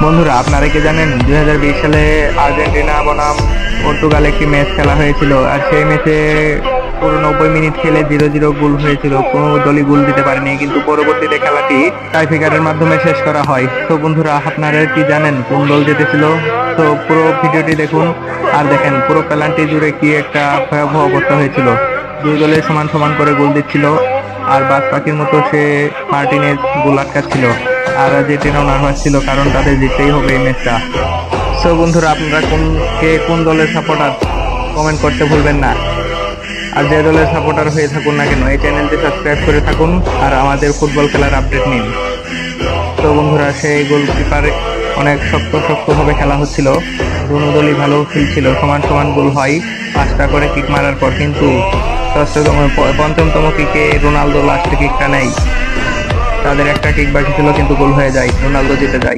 বন্ধুরা, আপনারা কি জানেন 2020 সালে আর্জেন্টিনা বনাম পর্তুগাল একটি ম্যাচ খেলা হয়েছিল। আর সেই ম্যাচে পুরো 90 মিনিট খেলে 0-0 গোল হয়েছিল। কোনো দলই গোল দিতে পারেনি, কিন্তু পরবর্তীতে খেলাটি টাইব্রেকারের মাধ্যমে শেষ করা হয়। তো বন্ধুরা, আপনারা কি জানেন কোন দল জিতেছিল? তো পুরো ভিডিওটি দেখুন আর দেখেন পুরো পেনাল্টি জুড়ে কি একটা ভয়াবহ অবস্থা হয়েছিল। দুই দলে সমান সমান করে গোল দিচ্ছিল, আর বাদ পাখির মতো সে মার্টিনেজ গোল আটকাচ্ছিল। আর আর্জেন্টিনাও নার্ভাস ছিল, কারণ তাদের জিততেই হবে এই ম্যাচটা। সো বন্ধুরা, আপনারা কোন দলের সাপোর্টার কমেন্ট করতে ভুলবেন না। আর যে দলের সাপোর্টার হয়ে থাকুন না কেন, এই চ্যানেলটি সাবস্ক্রাইব করে থাকুন আর আমাদের ফুটবল খেলার আপডেট নিন। তো বন্ধুরা, সেই গোলকিপার অনেক শক্তভাবে খেলা হচ্ছিল। দুনো দলই ভালো খেলছিল, সমান সমান গোল হয় 5টা করে কিক মারার পর। কিন্তু পঞ্চমতম কিকে রোনালদো লাস্টে কিকটা নেয়। তাদের একটা কিক বাকি ছিল, কিন্তু গোল হয়ে যায়, রোনালদো জিতে যায়।